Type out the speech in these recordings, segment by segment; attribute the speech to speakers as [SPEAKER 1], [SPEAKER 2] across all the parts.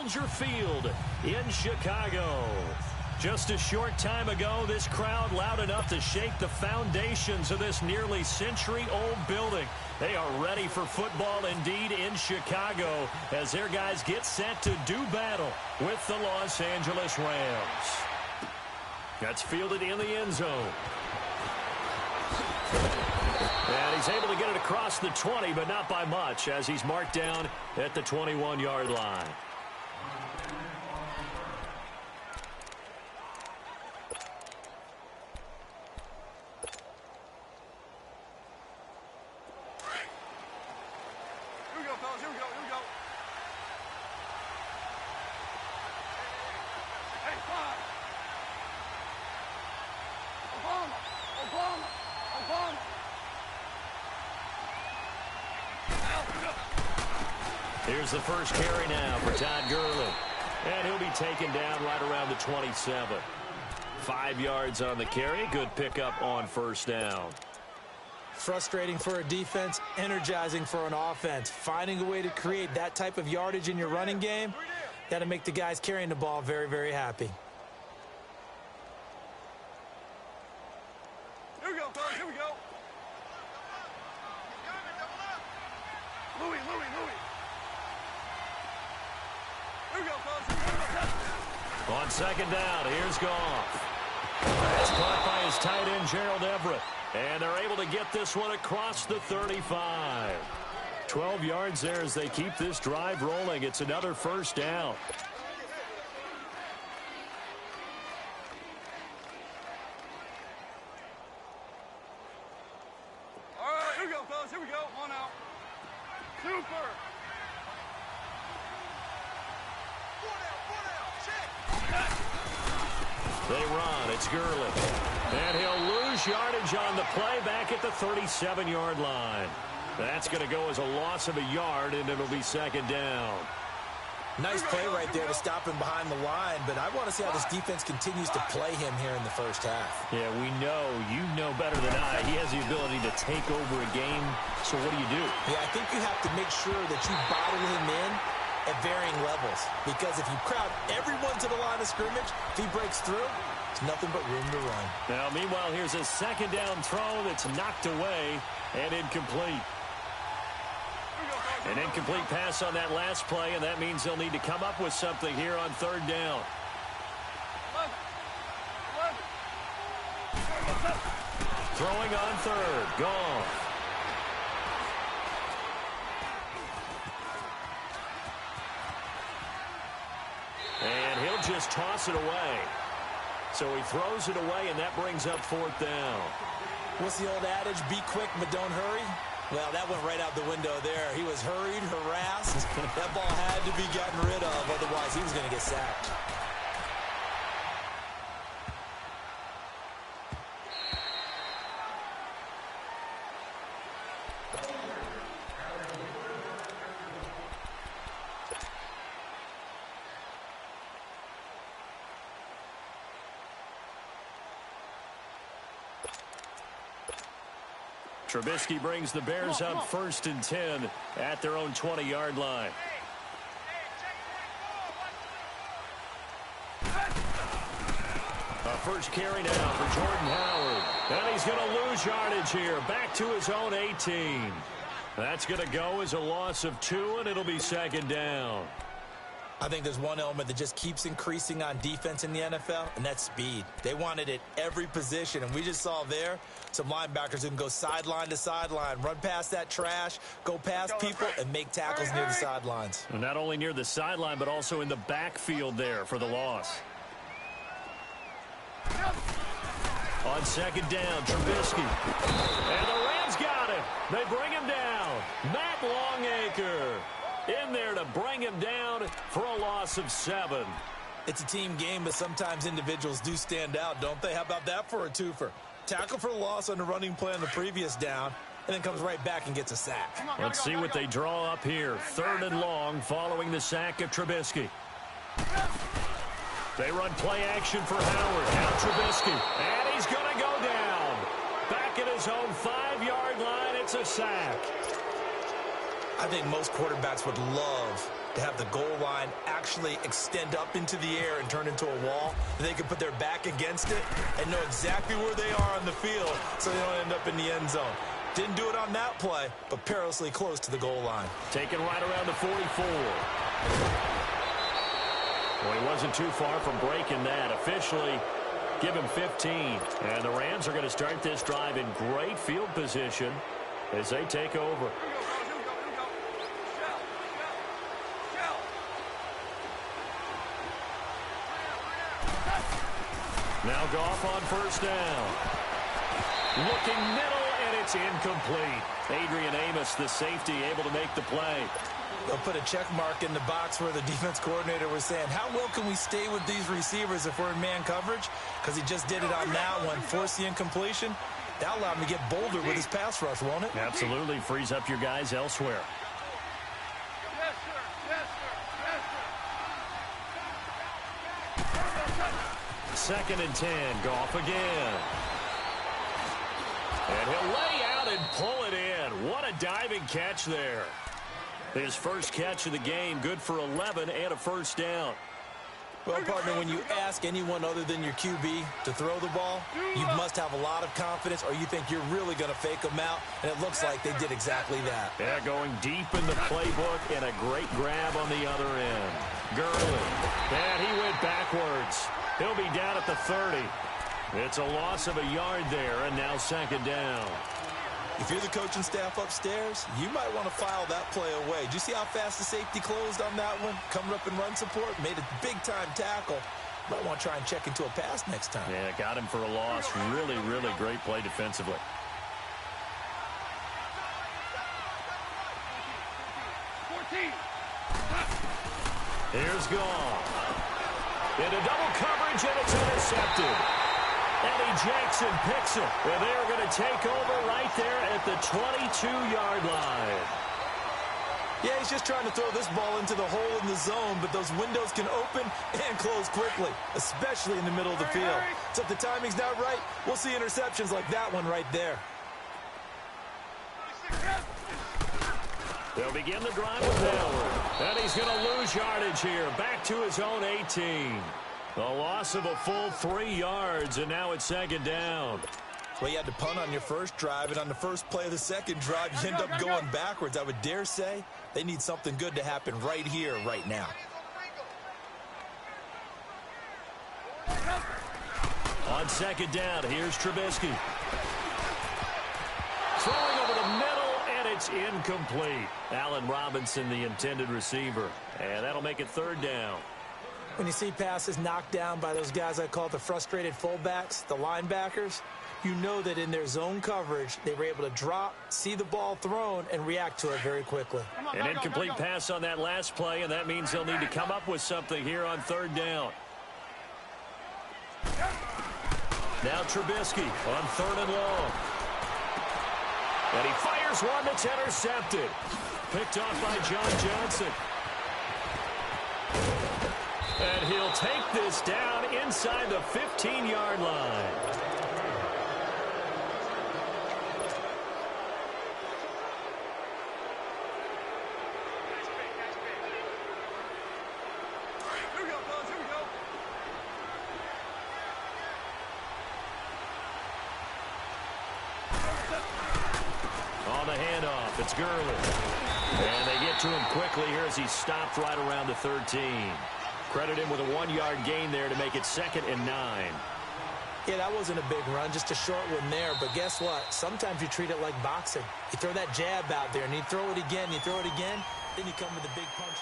[SPEAKER 1] Soldier Field in Chicago. Just a short time ago, this crowd loud enough to shake the foundations of this nearly century-old building. They are ready for football indeed in Chicago as their guys get set to do battle with the Los Angeles Rams. That's fielded in the end zone. And he's able to get it across the 20, but not by much as he's marked down at the 21-yard line. Here's the first carry now for Todd Gurley. And he'll be taken down right around the 27. 5 yards on the carry. Good pickup on first down.
[SPEAKER 2] Frustrating for a defense, energizing for an offense. Finding a way to create that type of yardage in your running game, that'll make the guys carrying the ball very, very happy.
[SPEAKER 3] Here we go, fellas. Here we go. Louis.
[SPEAKER 1] On second down, here's Goff. That's caught by his tight end, Gerald Everett. And they're able to get this one across the 35. 12 yards there as they keep this drive rolling. It's another first down.
[SPEAKER 3] All right, here we go, fellas. Here we go. One out. Super.
[SPEAKER 1] They run. It's Gurley. And he'll lose yardage on the play back at the 37-yard line. That's going to go as a loss of a yard, and it'll be second down.
[SPEAKER 2] Nice play right there to stop him behind the line, but I want to see how this defense continues to play him here in the first half.
[SPEAKER 1] Yeah, we know. You know better than I. He has the ability to take over a game, so what do you do?
[SPEAKER 2] Yeah, I think you have to make sure that you bottle him in at varying levels, because if you crowd everyone to the line of scrimmage, if he breaks through, it's nothing but room to run.
[SPEAKER 1] Now, meanwhile, here's a second down throw that's knocked away and incomplete. An incomplete pass on that last play, and that means they'll need to come up with something here on third down. Throwing on third. Goff. And he'll just toss it away. So he throws it away, and that brings up fourth down.
[SPEAKER 2] What's the old adage? Be quick, but don't hurry. Well, that went right out the window there. He was hurried, harassed. That ball had to be gotten rid of, otherwise he was going to get sacked.
[SPEAKER 1] Trubisky brings the Bears up 1st and 10 at their own 20-yard line. A first carry now for Jordan Howard. And he's going to lose yardage here. Back to his own 18. That's going to go as a loss of 2, and it'll be second down.
[SPEAKER 2] I think there's one element that just keeps increasing on defense in the NFL, and that's speed. They want it at every position, and we just saw there some linebackers who can go sideline to sideline, run past that trash, go past people, and make tackles near the sidelines.
[SPEAKER 1] And not only near the sideline, but also in the backfield there for the loss. On second down, Trubisky. And the Rams got him. They bring him down. Matt Longacre in there to bring him down for a loss of 7.
[SPEAKER 2] It's a team game, but sometimes individuals do stand out, don't they? How about that for a twofer? Tackle for the loss on the running play on the previous down, and then comes right back and gets a sack.
[SPEAKER 1] Let's see what they draw up here. 3rd and long following the sack of Trubisky. They run play action for Howard. Now Trubisky. And he's going to go down. Back at his own 5-yard line, it's a sack.
[SPEAKER 2] I think most quarterbacks would love to have the goal line actually extend up into the air and turn into a wall. They can put their back against it and know exactly where they are on the field so they don't end up in the end zone. Didn't do it on that play, but perilously close to the goal line.
[SPEAKER 1] Taken right around the 44. Well, he wasn't too far from breaking that. Officially, give him 15. And the Rams are going to start this drive in great field position as they take over. Now Goff on first down. Looking middle, and it's incomplete. Adrian Amos, the safety, able to make the play.
[SPEAKER 2] They'll put a check mark in the box where the defense coordinator was saying, how well can we stay with these receivers if we're in man coverage? Because he just did it on that one, force the incompletion. That'll allow him to get bolder with his pass rush, won't it?
[SPEAKER 1] Absolutely. Frees up your guys elsewhere.
[SPEAKER 3] Yes, sir. Yes, sir. Yes, sir.
[SPEAKER 1] 2nd and 10. Goff again. And he'll lay out and pull it in. What a diving catch there. His first catch of the game, good for 11 and a first down.
[SPEAKER 2] Well, partner, when you ask anyone other than your QB to throw the ball, you must have a lot of confidence or you think you're really going to fake them out, and it looks like they did exactly that.
[SPEAKER 1] Yeah, going deep in the playbook and a great grab on the other end. Gurley. And he went backwards. He'll be down at the 30. It's a loss of a yard there, and now 2nd down.
[SPEAKER 2] If you're the coaching staff upstairs, you might want to file that play away. Did you see how fast the safety closed on that one? Coming up in run support, made a big-time tackle. Might want to try and check into a pass next time.
[SPEAKER 1] Yeah, got him for a loss. Really, really great play defensively. Here's Goff. Into double coverage, and it's intercepted. Eddie Jackson picks it. And they're going to take over right there at the 22-yard line.
[SPEAKER 2] Yeah, he's just trying to throw this ball into the hole in the zone, but those windows can open and close quickly, especially in the middle of the field. So if the timing's not right, we'll see interceptions like that one right there.
[SPEAKER 1] They'll begin the drive with Howard. And he's going to lose yardage here. Back to his own 18. A loss of a full 3 yards, and now it's 2nd down.
[SPEAKER 2] Well, you had to punt on your first drive, and on the first play of the second drive, you end up going backwards. I would dare say they need something good to happen right here, right now.
[SPEAKER 1] On 2nd down, here's Trubisky. Throwing over the middle, and it's incomplete. Allen Robinson, the intended receiver. And that'll make it 3rd down.
[SPEAKER 2] When you see passes knocked down by those guys I call the frustrated fullbacks, the linebackers, you know that in their zone coverage, they were able to drop, see the ball thrown, and react to it very quickly.
[SPEAKER 1] An incomplete pass on that last play, and that means they'll need to come up with something here on 3rd down. Now Trubisky on 3rd and long. And he fires one that's intercepted. Picked off by John Johnson. And he'll take this down inside the 15-yard line.
[SPEAKER 3] Here we go, fellas. Here we go.
[SPEAKER 1] On the handoff, it's Gurley. And they get to him quickly here as he's stopped right around the 13. Credit him with a 1-yard gain there to make it 2nd and 9.
[SPEAKER 2] Yeah, that wasn't a big run, just a short one there. But guess what? Sometimes you treat it like boxing. You throw that jab out there, and you throw it again, you throw it again, then you come with a big punch.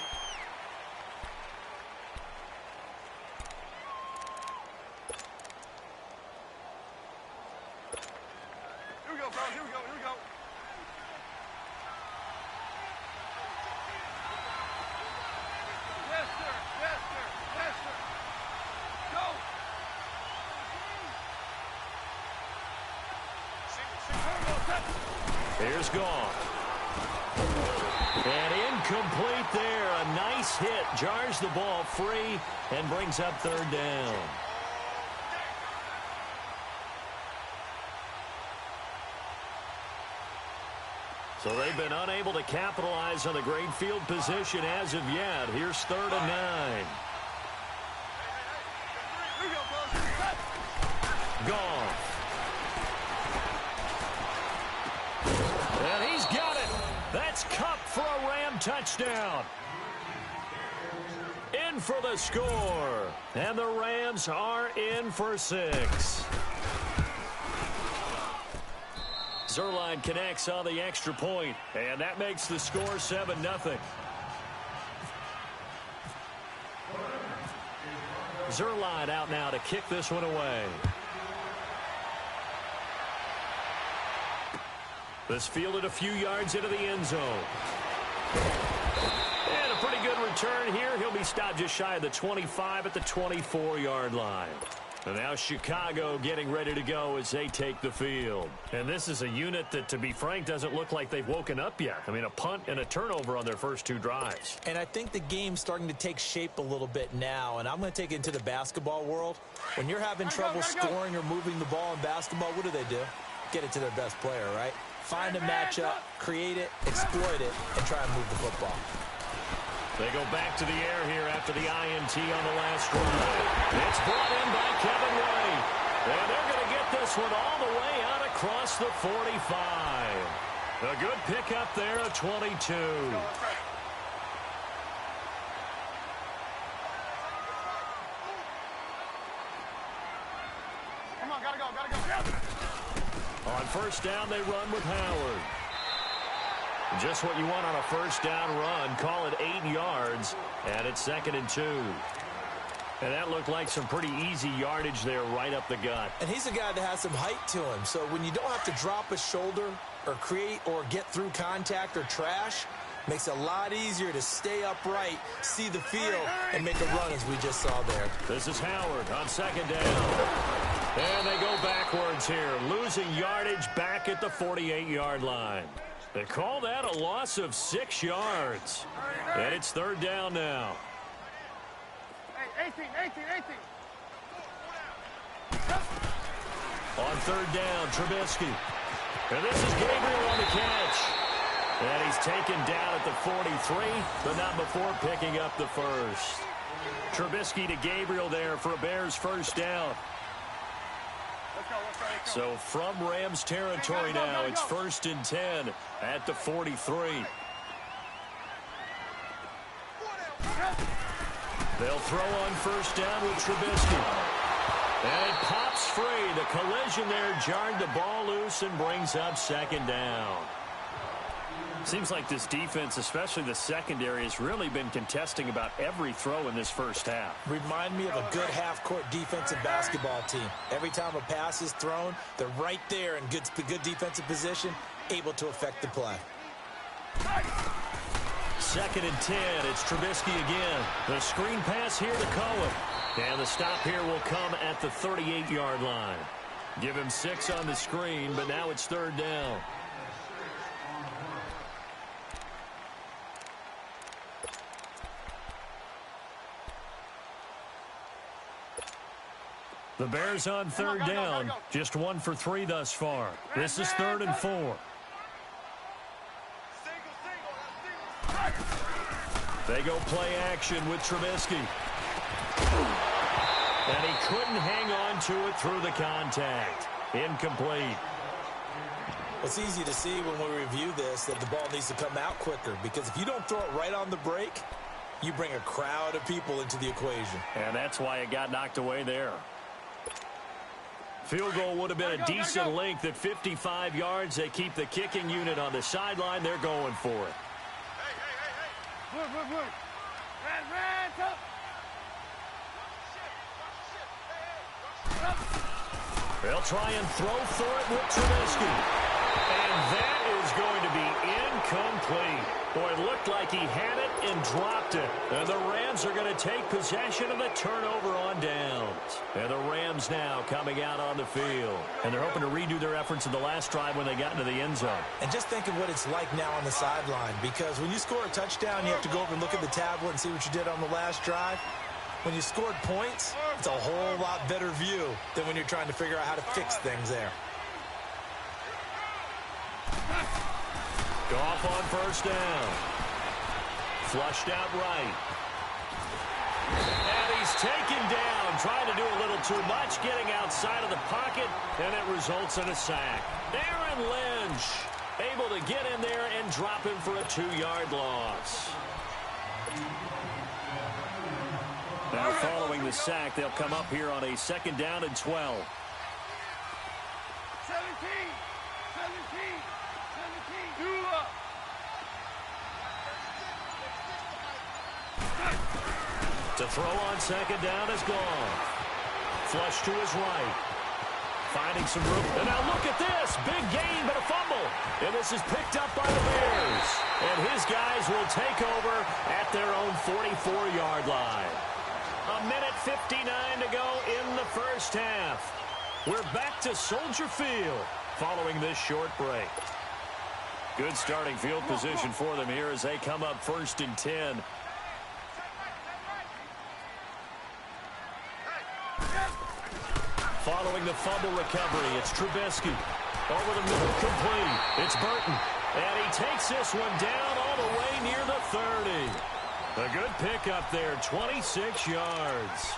[SPEAKER 3] Here we go, fellas. Here we go. Here we go. Yes, sir. Yes, sir. Yes, sir. Go.
[SPEAKER 1] Here's Goff. And incomplete there. A nice hit. Jars the ball free and brings up 3rd down. So they've been unable to capitalize on the great field position as of yet. Here's 3rd and 9. Gone. And he's got it. That's Cup for a Ram touchdown. In for the score. And the Rams are in for 6. Zuerlein connects on the extra point, and that makes the score 7-0. Zuerlein out now to kick this one away. This fielded a few yards into the end zone. And a pretty good return here. He'll be stopped just shy of the 25 at the 24-yard line. And now Chicago getting ready to go as they take the field. And this is a unit that, to be frank, doesn't look like they've woken up yet. I mean, a punt and a turnover on their first 2 drives.
[SPEAKER 2] And I think the game's starting to take shape a little bit now. And I'm going to take it into the basketball world. When you're having trouble scoring or moving the ball in basketball, what do? Get it to their best player, right? Find a matchup, create it, exploit it, and try and move the football.
[SPEAKER 1] They go back to the air here after the INT on the last drive. It's brought in by Kevin White. And they're going to get this one all the way out across the 45. A good pickup there at 22.
[SPEAKER 3] Come on, gotta go.
[SPEAKER 1] On first down, they run with Howard. Just what you want on a first down run. Call it 8 yards, and it's 2nd and 2. And that looked like some pretty easy yardage there right up the gut.
[SPEAKER 2] And he's a guy that has some height to him, so when you don't have to drop a shoulder or create or get through contact or trash, makes it a lot easier to stay upright, see the field, and make a run as we just saw there.
[SPEAKER 1] This is Howard on 2nd down. And they go backwards here, losing yardage back at the 48-yard line. They call that a loss of 6 yards. And it's 3rd down now.
[SPEAKER 3] Hey, 18.
[SPEAKER 1] On 3rd down, Trubisky. And this is Gabriel on the catch. And he's taken down at the 43, but not before picking up the first. Trubisky to Gabriel there for a Bears first down. So from Rams territory now, it's 1st and 10 at the 43. They'll throw on first down with Trubisky. And it pops free. The collision there jarred the ball loose and brings up 2nd down. Seems like this defense, especially the secondary, has really been contesting about every throw in this first half.
[SPEAKER 2] Remind me of a good half-court defensive basketball team. Every time a pass is thrown, they're right there in good defensive position, able to affect the play.
[SPEAKER 1] 2nd and 10. It's Trubisky again. The screen pass here to Cohen. And the stop here will come at the 38-yard line. Give him 6 on the screen, but now it's 3rd down. The Bears on 3rd down. Just 1 for 3 thus far. This is 3rd and 4. They go play action with Trubisky. And he couldn't hang on to it through the contact. Incomplete.
[SPEAKER 2] It's easy to see when we review this that the ball needs to come out quicker, because if you don't throw it right on the break, you bring a crowd of people into the equation.
[SPEAKER 1] And that's why it got knocked away there. Field goal would have been a decent length at 55 yards. They keep the kicking unit on the sideline. They're going for it.
[SPEAKER 3] Wood. Red, top.
[SPEAKER 1] They'll try and throw for it with Trubisky. And that is going to be incomplete. Boy, it looked like he had it and dropped it. And the Rams are going to take possession of the turnover on downs. And the Rams now coming out on the field. And they're hoping to redo their efforts in the last drive when they got into the end zone.
[SPEAKER 2] And just think of what it's like now on the sideline, because when you score a touchdown, you have to go over and look at the tablet and see what you did on the last drive. When you scored points, it's a whole lot better view than when you're trying to figure out how to fix things there.
[SPEAKER 1] Goff on first down. Flushed out right. And he's taken down, trying to do a little too much, getting outside of the pocket, and it results in a sack. Aaron Lynch able to get in there and drop him for a 2-yard loss. Now following the sack, they'll come up here on a 2nd down and 12.
[SPEAKER 3] 17. Do up.
[SPEAKER 1] To throw on 2nd down is gone. Flush to his right. Finding some room. And now look at this. Big gain, but a fumble. And this is picked up by the Bears. And his guys will take over at their own 44-yard line. 1:59 to go in the first half. We're back to Soldier Field following this short break. Good starting field position for them here as they come up 1st and 10. Following the fumble recovery, it's Trubisky. Over the middle, complete. It's Burton. And he takes this one down all the way near the 30. A good pickup there, 26 yards.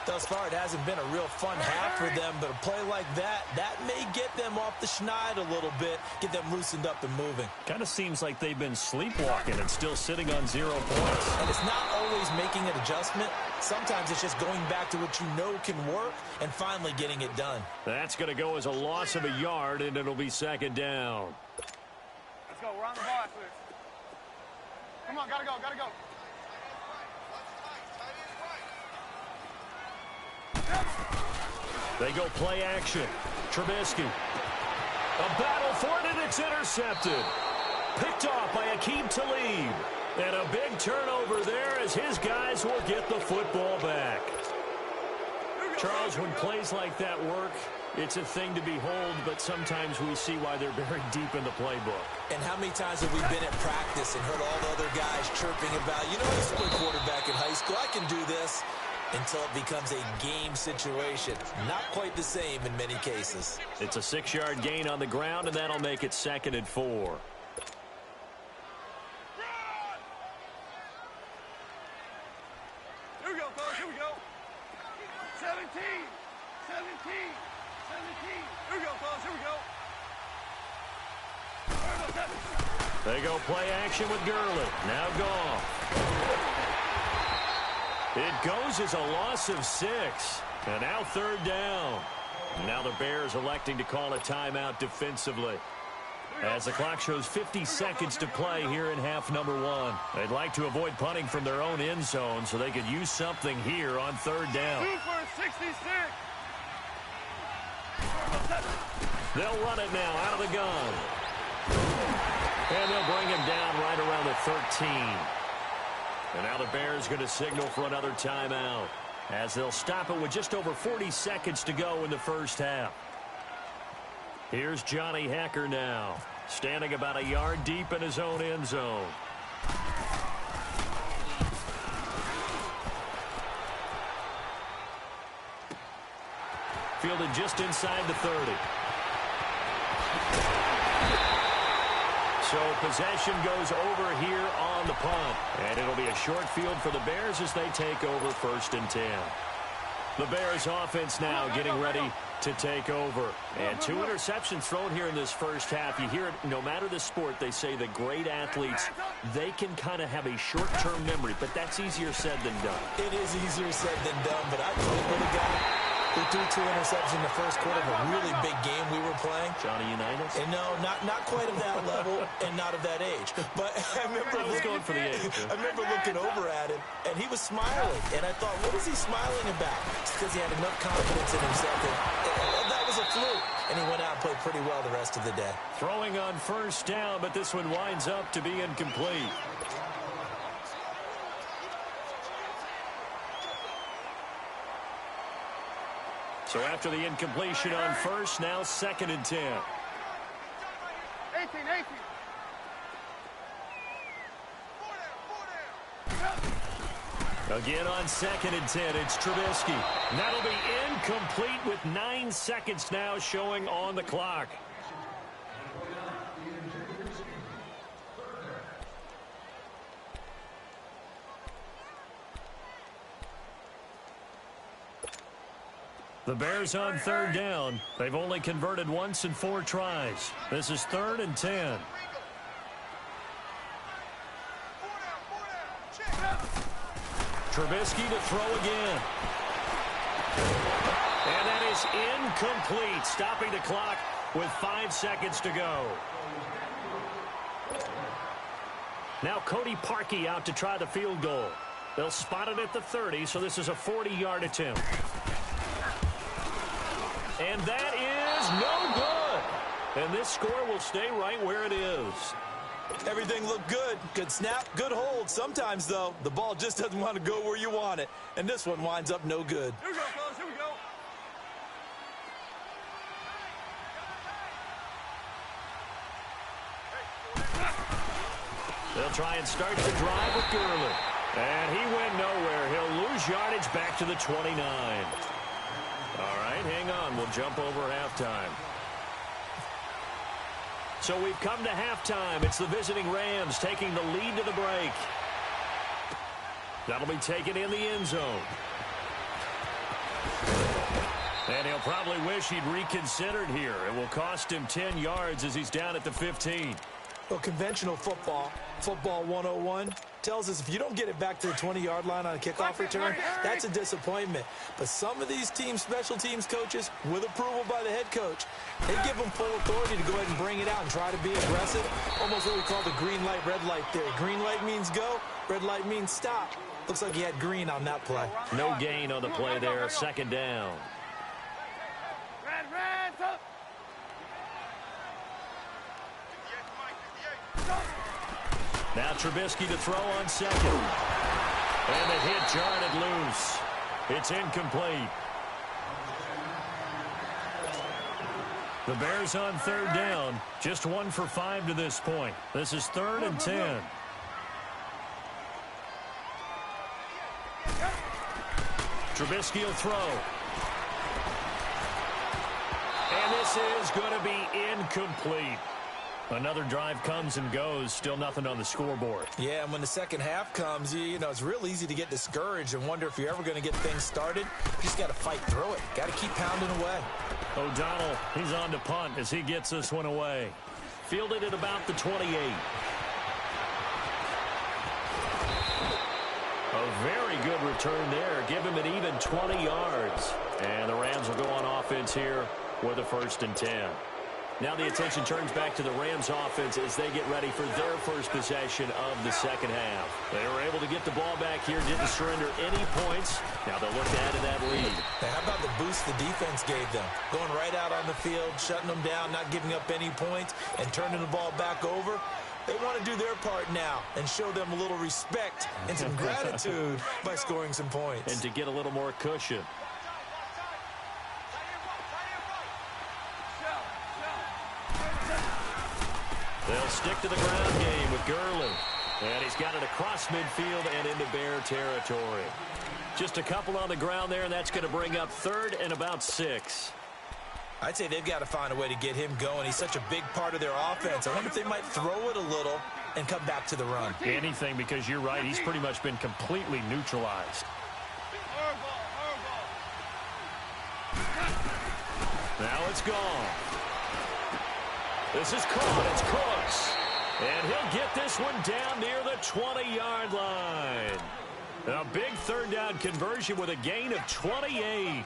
[SPEAKER 2] Thus far, it hasn't been a real fun half for them, but a play like that may get them off the schneid a little bit, get them loosened up and moving.
[SPEAKER 1] Kind of seems like they've been sleepwalking and still sitting on 0 points.
[SPEAKER 2] And it's not always making an adjustment. Sometimes it's just going back to what you know can work and finally getting it done.
[SPEAKER 1] That's going to go as a loss of a yard, and it'll be 2nd down.
[SPEAKER 3] Let's go. We're on the ball after this. Come on, gotta go.
[SPEAKER 1] They go play action. Trubisky. A battle for it, and it's intercepted. Picked off by Aqib Talib. And a big turnover there as his guys will get the football back. Charles, when plays like that work, it's a thing to behold, but sometimes we see why they're buried deep in the playbook.
[SPEAKER 2] And how many times have we been at practice and heard all the other guys chirping about, you know, I used to play quarterback in high school, I can do this, until it becomes a game situation. Not quite the same in many cases.
[SPEAKER 1] It's a 6-yard gain on the ground, and that'll make it 2nd and 4.
[SPEAKER 3] Here we go, fellas. Here we go. 17. Here we go, fellas. Here we go.
[SPEAKER 1] They go play action with Gurley. Now Goff. It goes as a loss of 6. And now 3rd down. Now the Bears electing to call a timeout defensively. As the clock shows 50 seconds to play here in half number 1. They'd like to avoid punting from their own end zone so they could use something here on 3rd down.
[SPEAKER 3] Super 66.
[SPEAKER 1] They'll run it now out of the gun. And they'll bring him down right around the 13. And now the Bears going to signal for another timeout as they'll stop it with just over 40 seconds to go in the first half. Here's Johnny Hecker now, standing about a yard deep in his own end zone. Fielded just inside the 30. So possession goes over here on the punt. And it'll be a short field for the Bears as they take over 1st and 10. The Bears offense now getting ready to take over. And 2 interceptions thrown here in this first half. You hear it, no matter the sport, they say that great athletes, they can kind of have a short-term memory, but that's easier said than done.
[SPEAKER 2] It is easier said than done, but I played with a guy who threw 2 interceptions in the first quarter of a really big game we were playing.
[SPEAKER 1] Johnny Unitas?
[SPEAKER 2] And no, not quite of that level and not of that age. But I remember
[SPEAKER 1] going for the age.
[SPEAKER 2] I remember looking over at him, and he was smiling. And I thought, what is he smiling about? It's because he had enough confidence in himself that was a fluke. And he went out and played pretty well the rest of the day.
[SPEAKER 1] Throwing on 1st down, but this one winds up to be incomplete. So after the incompletion on 1st, now 2nd and 10.
[SPEAKER 3] 18.
[SPEAKER 1] Again on 2nd and 10, it's Trubisky. That'll be incomplete with 9 seconds now showing on the clock. The Bears on third down. They've only converted once in 4 tries. This is 3rd and 10. Trubisky to throw again. And that is incomplete, stopping the clock with 5 seconds to go. Now Cody Parkey out to try the field goal. They'll spot it at the 30, so this is a 40-yard attempt. And that is no good. And this score will stay right where it is.
[SPEAKER 2] Everything looked good. Good snap, good hold. Sometimes, though, the ball just doesn't want to go where you want it. And this one winds up no good.
[SPEAKER 3] Here we go, fellas. Here we go.
[SPEAKER 1] They'll try and start the drive with Gurley. And he went nowhere. He'll lose yardage back to the 29. All right, hang on. We'll jump over halftime. So we've come to halftime. It's the visiting Rams taking the lead to the break. That'll be taken in the end zone. And he'll probably wish he'd reconsidered here. It will cost him 10 yards as he's down at the 15.
[SPEAKER 2] Well, conventional football 101, tells us if you don't get it back to the 20-yard line on a kickoff return, that's a disappointment. But some of these teams, special teams coaches, with approval by the head coach, they give them full authority to go ahead and bring it out and try to be aggressive, almost what we call the green light, red light theory. Green light means go, red light means stop. Looks like he had green on that play.
[SPEAKER 1] No gain on the play there, 2nd down. Now Trubisky to throw on 2nd. And the hit jarred it loose. It's incomplete. The Bears on 3rd down. Just 1 for 5 to this point. This is 3rd and 10. Trubisky will throw. And this is going to be incomplete. Another drive comes and goes. Still nothing on the scoreboard.
[SPEAKER 2] Yeah, and when the second half comes, you know, it's real easy to get discouraged and wonder if you're ever going to get things started. You just got to fight through it. Got to keep pounding away.
[SPEAKER 1] O'Donnell, he's on to punt as he gets this one away. Fielded at about the 28. A very good return there. Give him an even 20 yards. And the Rams will go on offense here with a 1st and 10. Now the attention turns back to the Rams offense as they get ready for their first possession of the second half. They were able to get the ball back here, didn't surrender any points. Now they'll look to add to that lead.
[SPEAKER 2] Now, how about the boost the defense gave them? Going right out on the field, shutting them down, not giving up any points, and turning the ball back over. They want to do their part now and show them a little respect and some gratitude by scoring some points.
[SPEAKER 1] And to get a little more cushion. They'll stick to the ground game with Gurley. And he's got it across midfield and into Bear territory. Just a couple on the ground there, and that's going to bring up 3rd and about 6.
[SPEAKER 2] I'd say they've got to find a way to get him going. He's such a big part of their offense. I wonder if they might throw it a little and come back to the run.
[SPEAKER 1] Anything, because you're right. He's pretty much been completely neutralized. Now it's gone. This is caught. It's Cooks. And he'll get this one down near the 20-yard line. A big 3rd down conversion with a gain of 28.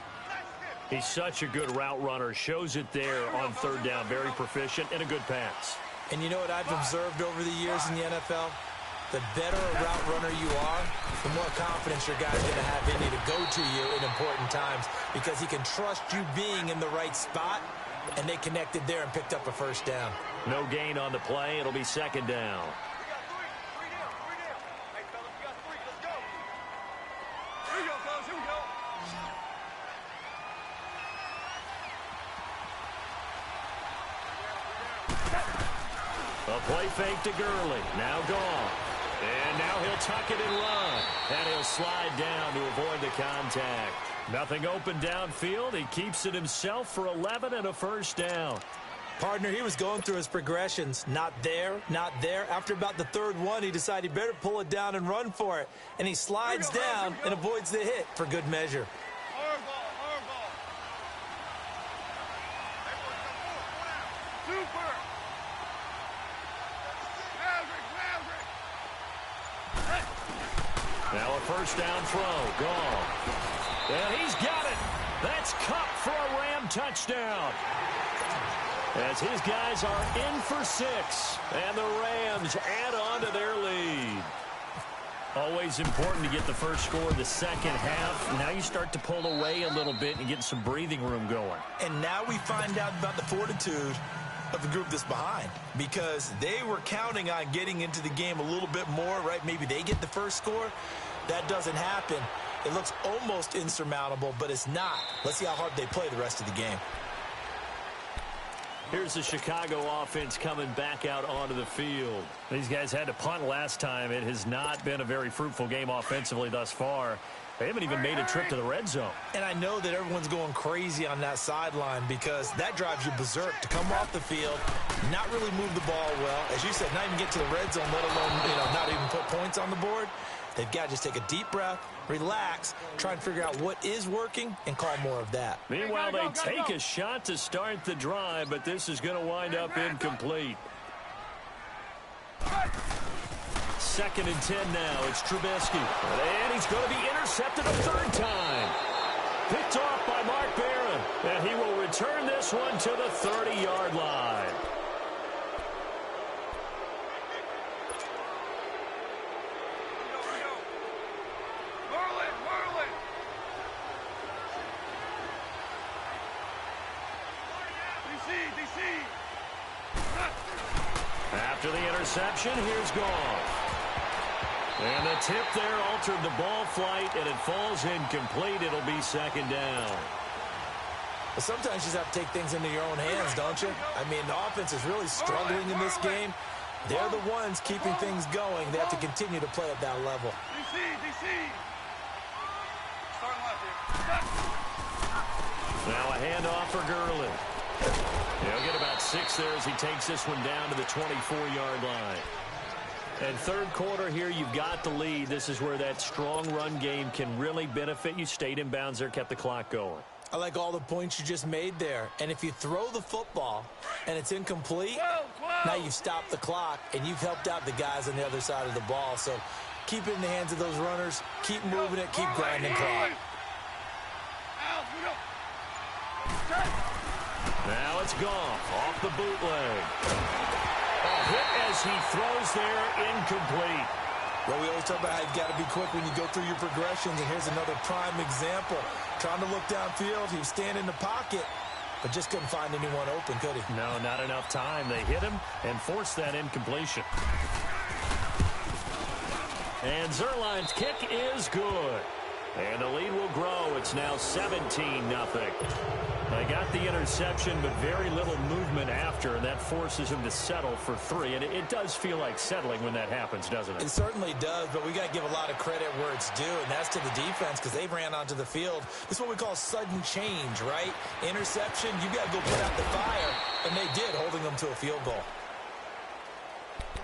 [SPEAKER 1] He's such a good route runner. Shows it there on 3rd down. Very proficient and a good pass.
[SPEAKER 2] And you know what I've observed over the years in the NFL? The better a route runner you are, the more confidence your guy's going to have in you to go to you in important times because he can trust you being in the right spot. And they connected there and picked up a 1st down.
[SPEAKER 1] No gain on the play. It'll be 2nd down.
[SPEAKER 3] Three down. Hey, fellas, we got 3. Let's go. Here we go, fellas. Here we go.
[SPEAKER 1] A play fake to Gurley. Now gone. And now he'll tuck it and run. And he'll slide down to avoid the contact. Nothing open downfield. He keeps it himself for 11 and a 1st down.
[SPEAKER 2] Partner, he was going through his progressions. Not there, not there. After about the 3rd one, he decided he better pull it down and run for it. And he slides down and avoids the hit for good measure.
[SPEAKER 1] first down throw. Gone. And he's got it. That's Cup for a Ram touchdown. As his guys are in for 6. And the Rams add on to their lead. Always important to get the first score of the second half. Now you start to pull away a little bit and get some breathing room going.
[SPEAKER 2] And now we find out about the fortitude of the group that's behind, because they were counting on getting into the game a little bit more, right? Maybe they get the first score. That doesn't happen. It looks almost insurmountable, but it's not. Let's see how hard they play the rest of the game.
[SPEAKER 1] Here's the Chicago offense coming back out onto the field. These guys had to punt last time. It has not been a very fruitful game offensively thus far. They haven't even made a trip to the red zone.
[SPEAKER 2] And I know that everyone's going crazy on that sideline because that drives you berserk to come off the field, not really move the ball well. As you said, not even get to the red zone, let alone, not even put points on the board. They've got to just take a deep breath, relax, try and figure out what is working, and call more of that.
[SPEAKER 1] Meanwhile, they take a shot to start the drive, but this is going to wind up incomplete. 2nd and 10 now. It's Trubisky. And he's going to be intercepted a third time. Picked off by Mark Barron. And he will return this one to the 30-yard line. After the interception, here's Goff. And the tip there altered the ball flight, and it falls incomplete. It'll be 2nd down.
[SPEAKER 2] But sometimes you just have to take things into your own hands, don't you? I mean, the offense is really struggling in this game. They're the ones keeping things going. They have to continue to play at that level.
[SPEAKER 3] DC. Starting left here.
[SPEAKER 1] Now a handoff for Gurley. He'll get about 6 there as he takes this one down to the 24-yard line. And third quarter here, you've got the lead. This is where that strong run game can really benefit you. Stayed in bounds there, kept the clock going.
[SPEAKER 2] I like all the points you just made there. And if you throw the football and it's incomplete, now you've stopped the clock and you've helped out the guys on the other side of the ball. So keep it in the hands of those runners. Keep moving it. Keep grinding clock.
[SPEAKER 1] Now it's Goff off the bootleg. A hit as he throws there, incomplete.
[SPEAKER 2] Well, we always talk about how you've got to be quick when you go through your progressions, and here's another prime example. Trying to look downfield, he was standing in the pocket, but just couldn't find anyone open, could he?
[SPEAKER 1] No, not enough time. They hit him and forced that incompletion. And Zerline's kick is good. And the lead will grow. It's now 17-0. They got the interception, but very little movement after, and that forces him to settle for 3. And it does feel like settling when that happens, doesn't it?
[SPEAKER 2] It certainly does, but we got to give a lot of credit where it's due, and that's to the defense because they ran onto the field. This is what we call sudden change, right? Interception, you got to go put out the fire, and they did, holding them to a field goal.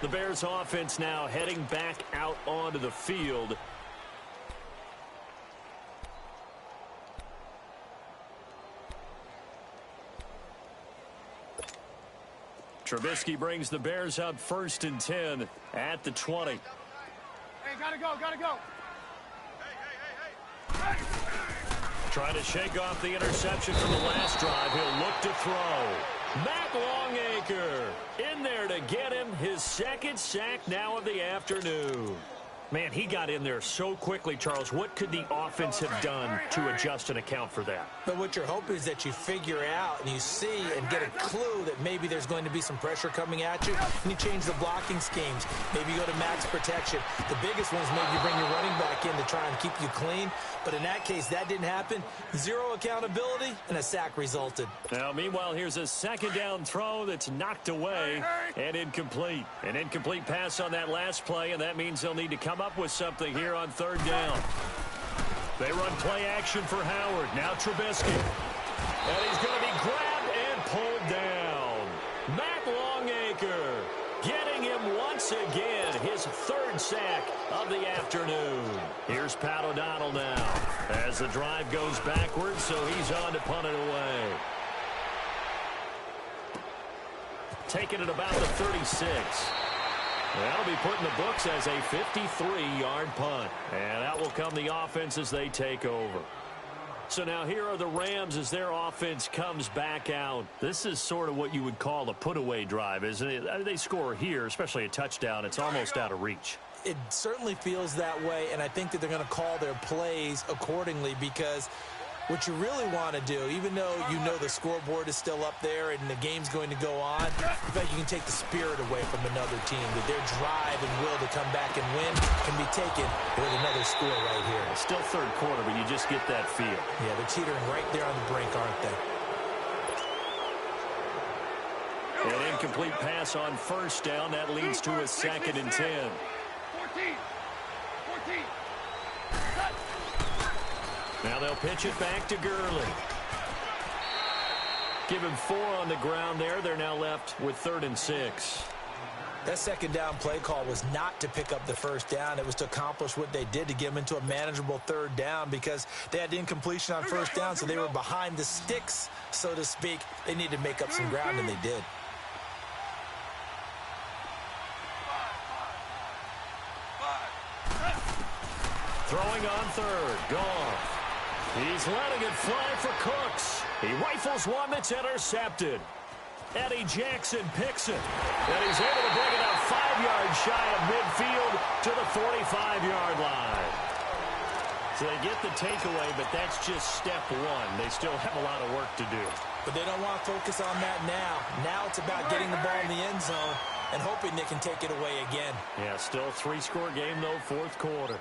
[SPEAKER 1] The Bears offense now heading back out onto the field. Trubisky brings the Bears up 1st and 10 at the 20.
[SPEAKER 3] Hey, gotta go. Hey.
[SPEAKER 1] Trying to shake off the interception from the last drive. He'll look to throw. Matt Longacre in there to get him his 2nd sack now of the afternoon. Man, he got in there so quickly, Charles. What could the offense have done to adjust and account for that?
[SPEAKER 2] But what you're hoping is that you figure out and you see and get a clue that maybe there's going to be some pressure coming at you, and you change the blocking schemes. Maybe you go to max protection. The biggest one is maybe you bring your running back in to try and keep you clean. But in that case, that didn't happen. 0 accountability, and a sack resulted.
[SPEAKER 1] Now, meanwhile, here's a 2nd down throw that's knocked away and incomplete. An incomplete pass on that last play, and that means they'll need to come up with something here on 3rd down. They run play action for Howard. Now Trubisky. And he's going to be grabbed and pulled down. Matt Longacre getting him once again his 3rd sack of the afternoon. Here's Pat O'Donnell now as the drive goes backwards, so he's on to punt it away. Taking it about the 36. That'll be put in the books as a 53-yard punt. And out will come the offense as they take over. So now here are the Rams as their offense comes back out. This is sort of what you would call a put-away drive, isn't it? I mean, they score here, especially a touchdown. It's almost out of reach.
[SPEAKER 2] It certainly feels that way, and I think that they're going to call their plays accordingly because what you really want to do, even though you know the scoreboard is still up there and the game's going to go on, in fact, you can take the spirit away from another team, that their drive and will to come back and win can be taken with another score right here.
[SPEAKER 1] It's still third quarter, but you just get that feel.
[SPEAKER 2] Yeah, they're teetering right there on the brink, aren't they?
[SPEAKER 1] An incomplete pass on first down. That leads to a 2nd and 10.
[SPEAKER 3] 14.
[SPEAKER 1] Now they'll pitch it back to Gurley. Give him 4 on the ground there. They're now left with 3rd and 6.
[SPEAKER 2] That second down play call was not to pick up the first down. It was to accomplish what they did to get them into a manageable 3rd down because they had incompletion on first down, so they were behind the sticks, so to speak. They needed to make up some ground, and they did.
[SPEAKER 1] Throwing on 3rd. Goff. He's letting it fly for Cooks. He rifles one that's intercepted. Eddie Jackson picks it. And he's able to bring it out 5 yards shy of midfield to the 45-yard line. So they get the takeaway, but that's just step 1. They still have a lot of work to do.
[SPEAKER 2] But they don't want to focus on that now. Now it's about getting the ball in the end zone and hoping they can take it away again.
[SPEAKER 1] Yeah, still 3-score game, though, 4th quarter.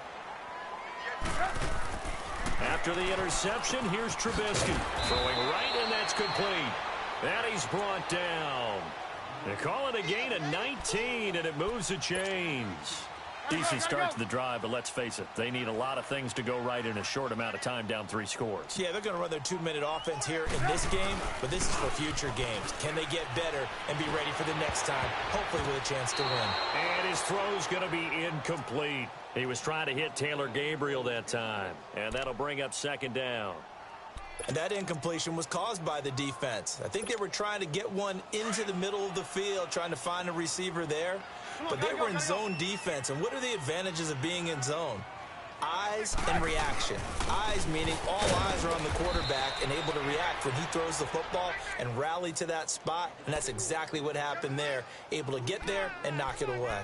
[SPEAKER 1] After the interception, here's Trubisky. Throwing right, and that's complete. And he's brought down. They call it a gain of 19, and it moves the chains. Decent start to the drive, but let's face it, they need a lot of things to go right in a short amount of time, down 3 scores.
[SPEAKER 2] Yeah, they're going to run their 2-minute offense here in this game, but this is for future games. Can they get better and be ready for the next time, hopefully with a chance to win?
[SPEAKER 1] And his throw's going to be incomplete. He was trying to hit Taylor Gabriel that time, and that'll bring up 2nd down.
[SPEAKER 2] And that incompletion was caused by the defense. I think they were trying to get one into the middle of the field, trying to find a receiver there. But they were in zone defense. And what are the advantages of being in zone? Eyes and reaction. Eyes meaning all eyes are on the quarterback and able to react when he throws the football and rally to that spot. And that's exactly what happened there. Able to get there and knock it away.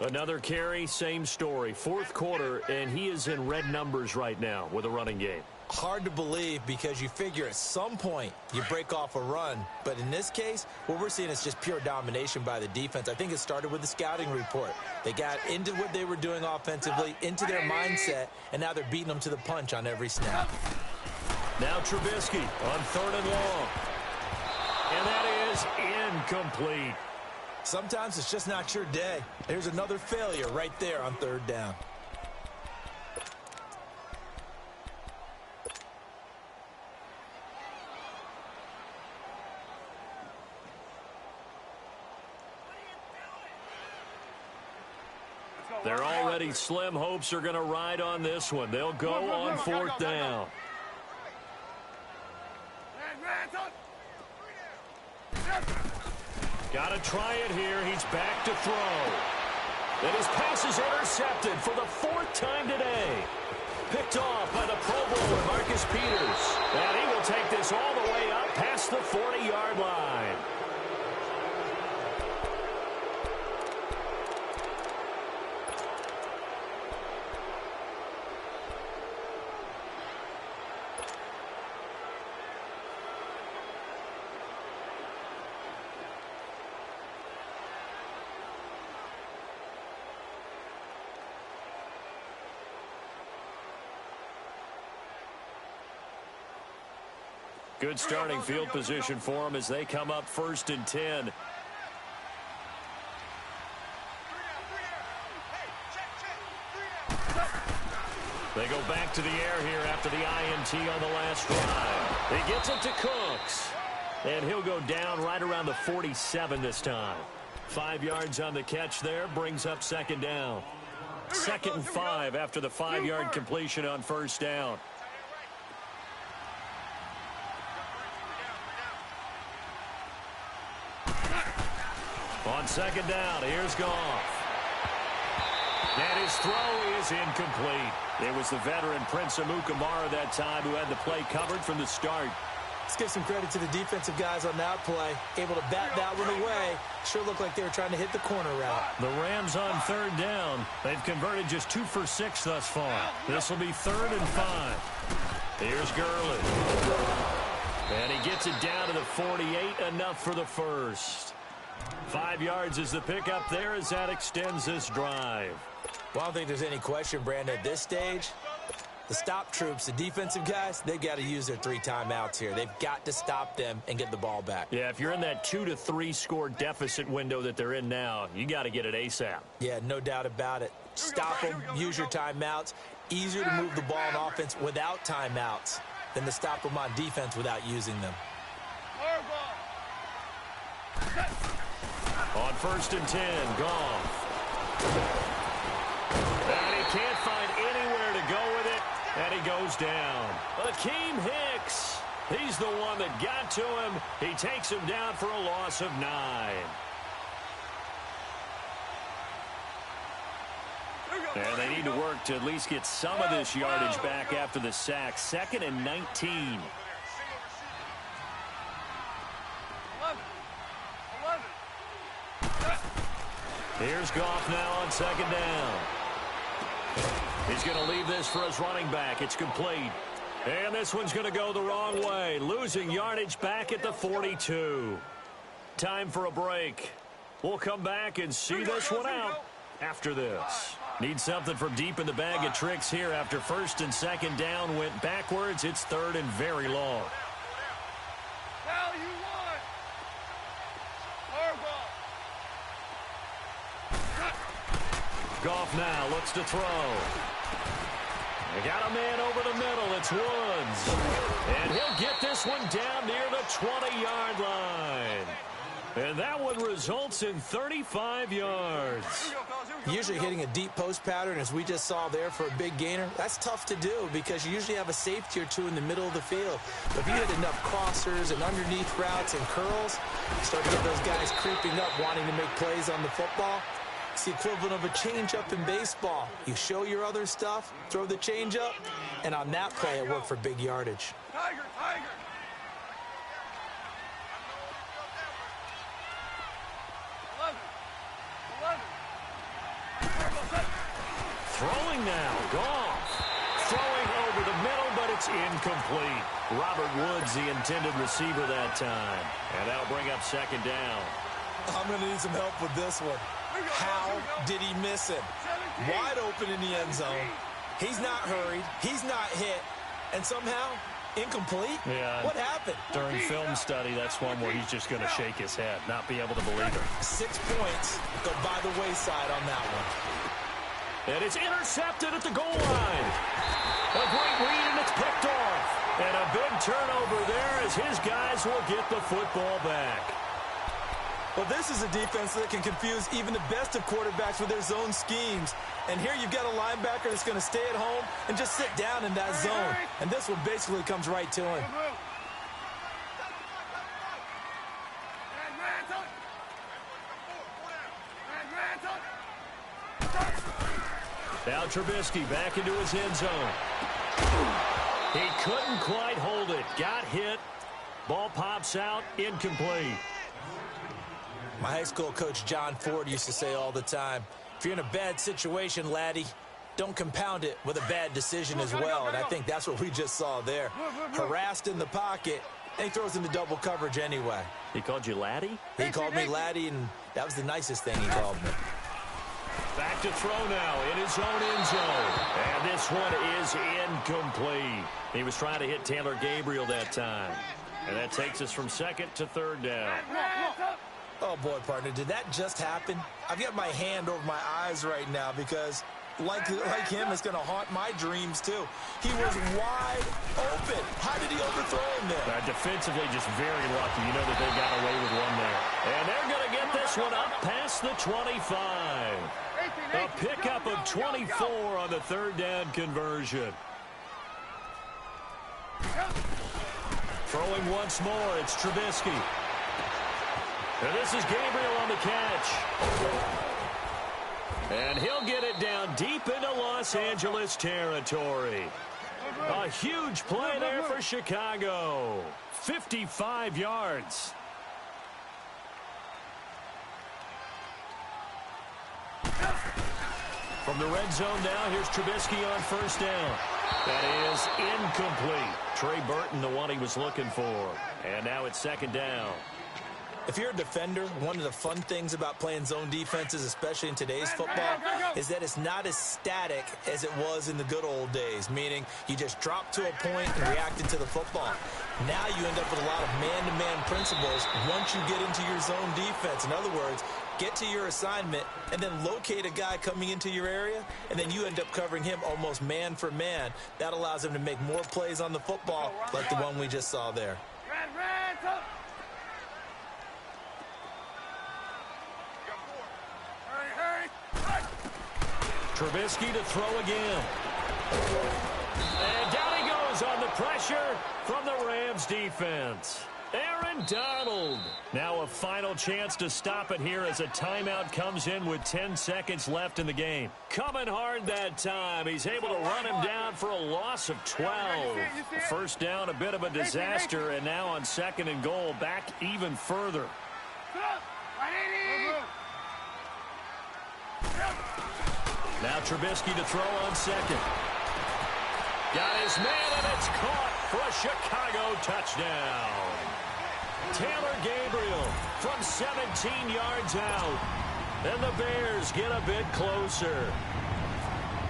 [SPEAKER 1] Another carry, same story. 4th quarter, and he is in red numbers right now with a running game.
[SPEAKER 2] Hard to believe because you figure at some point you break off a run. But in this case, what we're seeing is just pure domination by the defense. I think it started with the scouting report. They got into what they were doing offensively, into their mindset, and now they're beating them to the punch on every snap.
[SPEAKER 1] Now Trubisky on 3rd and long. And that is incomplete.
[SPEAKER 2] Sometimes it's just not your day. There's another failure right there on 3rd down.
[SPEAKER 1] They're already slim hopes are going to ride on this one. They'll go on 4th down. Got to try it here. He's back to throw. And his pass is intercepted for the 4th time today. Picked off by the Pro Bowler, Marcus Peters. And he will take this all the way up past the 40-yard line. Good starting field position for them as they come up 1st and 10. They go back to the air here after the INT on the last drive. He gets it to Cooks. And he'll go down right around the 47 this time. 5 yards on the catch there, brings up 2nd down. 2nd and 5 after the 5-yard completion on 1st down. On 2nd down, here's Goff. And his throw is incomplete. It was the veteran Prince Amukamara that time who had the play covered from the start.
[SPEAKER 2] Let's give some credit to the defensive guys on that play. Able to bat that one away. Sure looked like they were trying to hit the corner route.
[SPEAKER 1] The Rams on third down. They've converted just 2 for 6 thus far. This will be 3rd and 5. Here's Gurley. And he gets it down to the 48, enough for the first. 5 yards is the pickup there as that extends this drive.
[SPEAKER 2] Well, I don't think there's any question, Brandon, at this stage. The stop troops, the defensive guys, they've got to use their 3 timeouts here. They've got to stop them and get the ball back.
[SPEAKER 1] Yeah, if you're in that 2 to 3 score deficit window that they're in now, you got to get it ASAP.
[SPEAKER 2] Yeah, no doubt about it. Stop them, use your timeouts. Easier to move the ball on offense without timeouts than to stop them on defense without using them.
[SPEAKER 1] On 1st and 10, Goff. And he can't find anywhere to go with it, and he goes down. Akeem Hicks, he's the one that got to him. He takes him down for a loss of 9. And they need to work to at least get some of this yardage back after the sack. 2nd and 19. Here's Goff now on 2nd down. He's going to leave this for his running back. It's complete. And this one's going to go the wrong way. Losing yardage back at the 42. Time for a break. We'll come back and see this one out after this. Need something from deep in the bag of tricks here after 1st and 2nd down went backwards. It's 3rd and very long. Goff now looks to throw. They got a man over the middle. It's Woods. And he'll get this one down near the 20-yard line. And that one results in 35 yards.
[SPEAKER 2] Usually hitting a deep post pattern, as we just saw there, for a big gainer, that's tough to do because you usually have a safety or 2 in the middle of the field. But if you hit enough crossers and underneath routes and curls, you start to get those guys creeping up, wanting to make plays on the football. It's the equivalent of a changeup in baseball. You show your other stuff, throw the changeup, and on that play, it worked for big yardage.
[SPEAKER 3] Tiger, Tiger.
[SPEAKER 1] Throwing now, Goff. Throwing over the middle, but it's incomplete. Robert Woods, the intended receiver that time. And that'll bring up 2nd down.
[SPEAKER 2] I'm going to need some help with this one. How did he miss him? Wide open in the end zone. He's not hurried. He's not hit. And somehow, incomplete?
[SPEAKER 1] Yeah.
[SPEAKER 2] What happened?
[SPEAKER 1] During film study, that's one where he's just going to shake his head, not be able to believe it.
[SPEAKER 2] 6 points go by the wayside on that one.
[SPEAKER 1] And it's intercepted at the goal line. A great read, and it's picked off. And a big turnover there as his guys will get the football back.
[SPEAKER 2] Well, this is a defense that can confuse even the best of quarterbacks with their zone schemes. And here you've got a linebacker that's going to stay at home and just sit down in that zone. And this one basically comes right to him.
[SPEAKER 1] Now Trubisky back into his end zone. He couldn't quite hold it. Got hit. Ball pops out. Incomplete.
[SPEAKER 2] My high school coach, John Ford, used to say all the time, if you're in a bad situation, laddie, don't compound it with a bad decision as well. And I think that's what we just saw there. Harassed in the pocket, and he throws into double coverage anyway.
[SPEAKER 1] He called you laddie?
[SPEAKER 2] He called me laddie, and that was the nicest thing he called me.
[SPEAKER 1] Back to throw now in his own end zone. And this one is incomplete. He was trying to hit Taylor Gabriel that time. And that takes us from 2nd to 3rd down.
[SPEAKER 2] Oh, boy, partner, did that just happen? I've got my hand over my eyes right now because, like him, it's going to haunt my dreams, too. He was wide open. How did he overthrow him there?
[SPEAKER 1] Defensively, just very lucky. You know that they got away with one there. And they're going to get this one up past the 25. A pickup of 24 on the 3rd down conversion. Throwing once more, it's Trubisky. And this is Gabriel on the catch. And he'll get it down deep into Los Angeles territory. A huge play there for Chicago. 55 yards. From the red zone now, here's Trubisky on first down. That is incomplete. Trey Burton, the one he was looking for. And now it's second down.
[SPEAKER 2] If you're a defender, one of the fun things about playing zone defenses, especially in today's football, is that it's not as static as it was in the good old days, meaning you just drop to a point and reacted to the football. Now you end up with a lot of man-to-man principles once you get into your zone defense. In other words, get to your assignment and then locate a guy coming into your area, and then you end up covering him almost man for man. That allows him to make more plays on the football like the one we just saw there.
[SPEAKER 1] Trubisky to throw again. And down he goes on the pressure from the Rams defense. Aaron Donald. Now a final chance to stop it here as a timeout comes in with 10 seconds left in the game. Coming hard that time. He's able to run him down for a loss of 12. First down, a bit of a disaster, and now on second and goal, back even further. Now Trubisky to throw on second. Got his man, and it's caught for a Chicago touchdown. Taylor Gabriel from 17 yards out. And the Bears get a bit closer.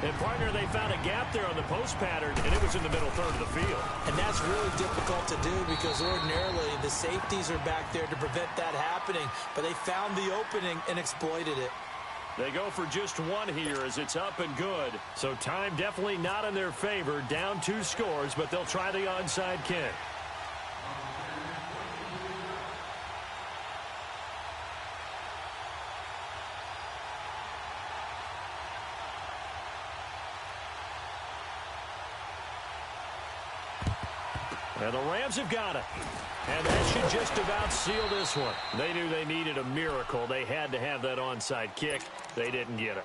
[SPEAKER 1] And, partner, they found a gap there on the post pattern, and it was in the middle third of the field.
[SPEAKER 2] And that's really difficult to do because ordinarily the safeties are back there to prevent that happening. But they found the opening and exploited it.
[SPEAKER 1] They go for just one here as it's up and good. So time definitely not in their favor. Down 2 scores, but they'll try the onside kick. And the Rams have got it. And that should just about seal this one. They knew they needed a miracle. They had to have that onside kick. They didn't get it.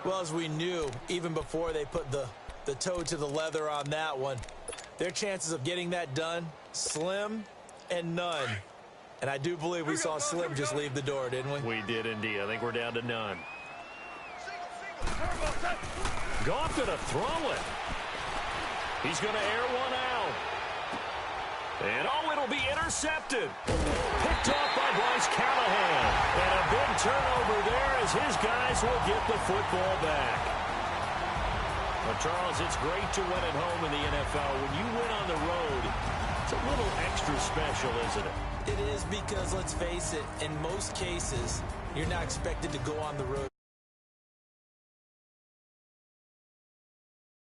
[SPEAKER 2] Well, as we knew, even before they put the toe to the leather on that one, their chances of getting that done, slim and none. And I do believe we saw Slim just leave the door, didn't we?
[SPEAKER 1] We did indeed. I think we're down to none. Goff going to throw it. He's going to air one out. And, oh, it'll be intercepted. Picked off by Bryce Callahan. And a big turnover there as his guys will get the football back. Well, Charles, it's great to win at home in the NFL. When you win on the road, it's a little extra special, isn't it?
[SPEAKER 2] It is because, let's face it, in most cases, you're not expected to go on the road.